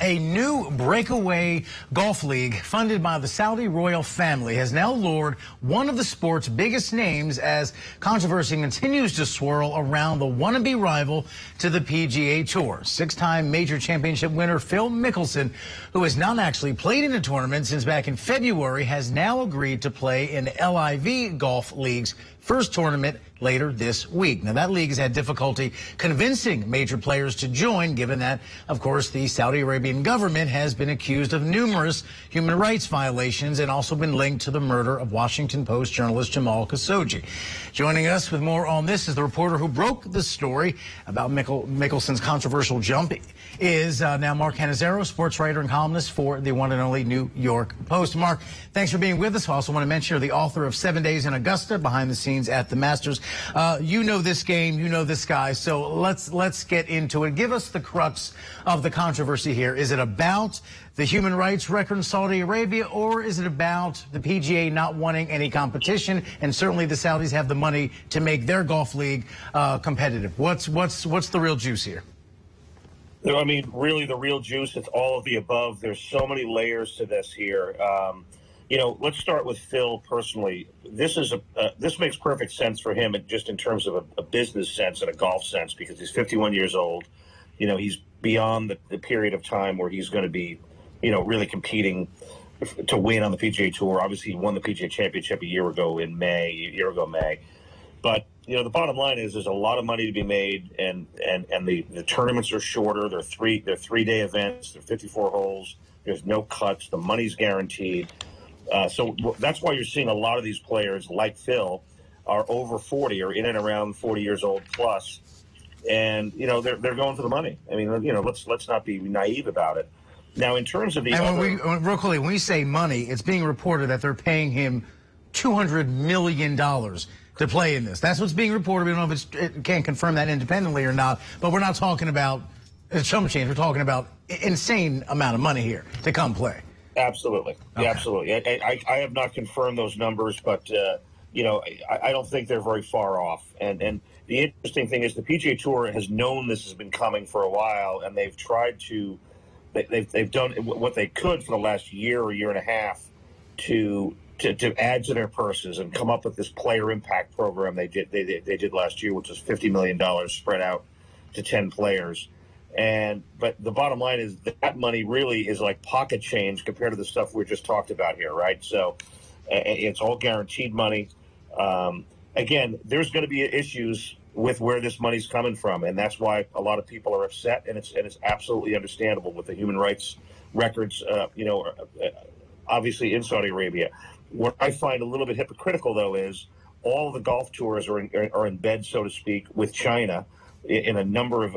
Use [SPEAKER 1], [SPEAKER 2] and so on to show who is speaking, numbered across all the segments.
[SPEAKER 1] A new breakaway golf league funded by the Saudi royal family has now lured one of the sport's biggest names as controversy continues to swirl around the wannabe rival to the PGA Tour. Six-time major championship winner Phil Mickelson, who has not actually played in a tournament since back in February, has now agreed to play in LIV Golf League's first tournament later this week. Now, that league has had difficulty convincing major players to join, given that, of course, the Saudi Arabian government has been accused of numerous human rights violations and also been linked to the murder of Washington Post journalist Jamal Khashoggi. Joining us with more on this is the reporter who broke the story about Mickelson's controversial jump is now Mark Cannizzaro, sports writer and columnist for the one and only New York Post. Mark, thanks for being with us. I also want to mention you're the author of 7 Days in Augusta, behind the scenes at the Masters. You know this game, you know this guy, so let's get into it. Give us the crux of the controversy here. Is it about the human rights record in Saudi Arabia, or is it about the PGA not wanting any competition? And certainly the Saudis have the money to make their golf league competitive. What's the real juice here?
[SPEAKER 2] I mean, really, the real juice, it's all of the above. There's so many layers to this here. Let's start with Phil personally. This makes perfect sense for him, just in terms of a business sense and a golf sense, because he's 51 years old. He's beyond the period of time where he's going to be, really competing to win on the PGA Tour. Obviously, he won the PGA Championship a year ago May. But the bottom line is there's a lot of money to be made, and the tournaments are shorter. They're 3-day events. They're 54 holes. There's no cuts. The money's guaranteed. So that's why you're seeing a lot of these players like Phil are over 40 or in and around 40 years old plus, and they're going for the money. I mean, let's not be naive about it. Now, in terms of the
[SPEAKER 1] real quickly, when we say money, it's being reported that they're paying him $200 million to play in this. That's what's being reported. We don't know if it can't confirm that independently or not, but we're not talking about chump change. We're talking about insane amount of money here to come play.
[SPEAKER 2] Absolutely.
[SPEAKER 1] Okay.
[SPEAKER 2] Yeah, absolutely. I have not confirmed those numbers, but, I don't think they're very far off. And the interesting thing is the PGA Tour has known this has been coming for a while, and they've tried to, they've done what they could for the last year or year and a half to add to their purses and come up with this player impact program they did last year, which was $50 million spread out to 10 players. But the bottom line is that money really is like pocket change compared to the stuff we just talked about here, right? So it's all guaranteed money. Again, there's going to be issues with where this money's coming from, and that's why a lot of people are upset, and it's absolutely understandable with the human rights records, obviously in Saudi Arabia. What I find a little bit hypocritical, though, is all of the golf tours are in bed, so to speak, with China in a number of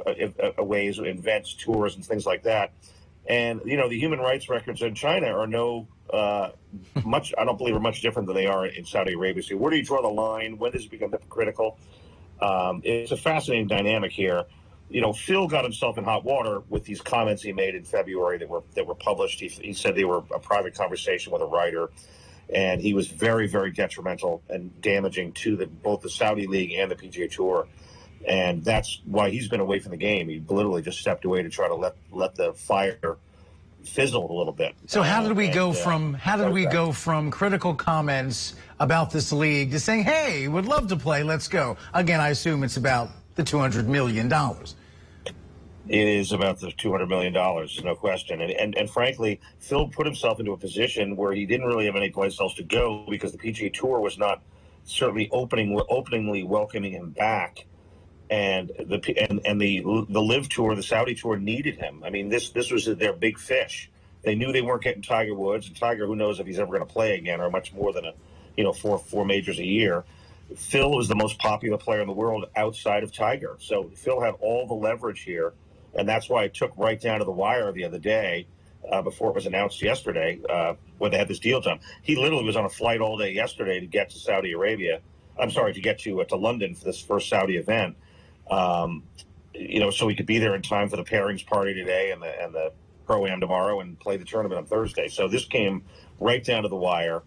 [SPEAKER 2] ways, events, tours, and things like that. And, the human rights records in China are I don't believe are much different than they are in Saudi Arabia. So where do you draw the line? When does it become hypocritical? It's a fascinating dynamic here. Phil got himself in hot water with these comments he made in February that were published. He said they were a private conversation with a writer, and he was very, very detrimental and damaging to both the Saudi League and the PGA Tour. And that's why he's been away from the game. He literally just stepped away to try to let the fire fizzle a little bit.
[SPEAKER 1] So how did we go from critical comments about this league to saying, hey, would love to play, let's go? Again, I assume it's about the $200 million.
[SPEAKER 2] It is about the $200 million, no question. And frankly, Phil put himself into a position where he didn't really have any place else to go because the PGA Tour was not certainly openly welcoming him back. And the LIV Tour, the Saudi Tour, needed him. I mean, this was their big fish. They knew they weren't getting Tiger Woods, and Tiger, who knows if he's ever going to play again, or much more than four majors a year. Phil was the most popular player in the world outside of Tiger, so Phil had all the leverage here, and that's why it took right down to the wire the other day, before it was announced yesterday, when they had this deal done. He literally was on a flight all day yesterday to get to Saudi Arabia. I'm sorry, to get to London for this first Saudi event. So he could be there in time for the pairings party today and the Pro-Am tomorrow and play the tournament on Thursday. So this came right down to the wire,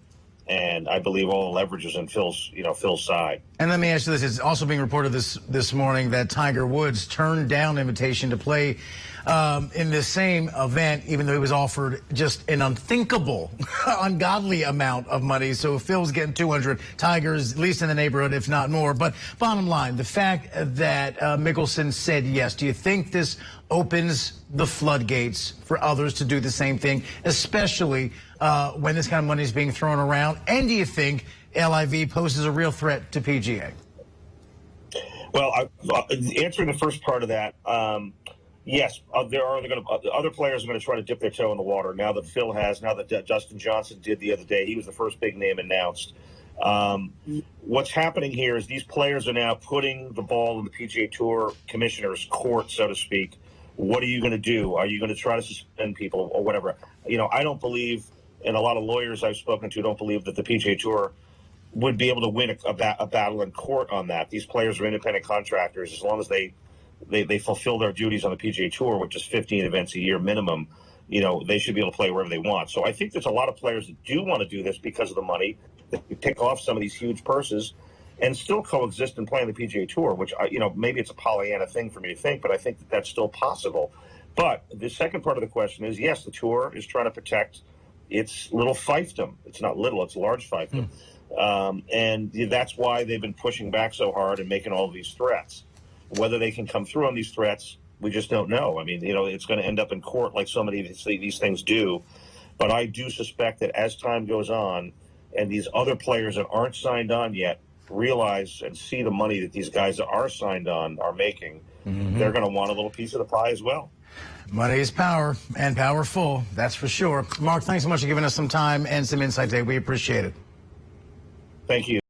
[SPEAKER 2] and I believe all the leverage is in Phil's side.
[SPEAKER 1] And let me ask you this. It's also being reported this morning that Tiger Woods turned down invitation to play in the same event, even though he was offered just an unthinkable, ungodly amount of money. So Phil's getting 200, Tiger's at least in the neighborhood, if not more. But bottom line, the fact that Mickelson said yes, do you think this opens the floodgates for others to do the same thing, especially when this kind of money is being thrown around? And do you think LIV poses a real threat to PGA?
[SPEAKER 2] Well, answering the first part of that, yes, other players are going to try to dip their toe in the water now that Phil has, now that Justin Johnson did the other day. He was the first big name announced. What's happening here is these players are now putting the ball in the PGA Tour commissioner's court, so to speak. What are you going to do? Are you going to try to suspend people or whatever? I don't believe, and a lot of lawyers I've spoken to don't believe that the PGA Tour would be able to win a battle in court on that. These players are independent contractors. As long as they fulfill their duties on the PGA Tour, which is 15 events a year minimum, they should be able to play wherever they want. So I think there's a lot of players that do want to do this because of the money. That you pick off some of these huge purses and still coexist and play on the PGA Tour, which, maybe it's a Pollyanna thing for me to think, but I think that that's still possible. But the second part of the question is, yes, the Tour is trying to protect its little fiefdom. It's not little, it's large fiefdom. And that's why they've been pushing back so hard and making all these threats. Whether they can come through on these threats, we just don't know. I mean, it's going to end up in court like so many of these things do. But I do suspect that as time goes on and these other players that aren't signed on yet realize and see the money that these guys that are signed on are making, they're going to want a little piece of the pie as well.
[SPEAKER 1] Money is power, and powerful, that's for sure. Mark, thanks so much for giving us some time and some insight today. We appreciate it.
[SPEAKER 2] Thank you.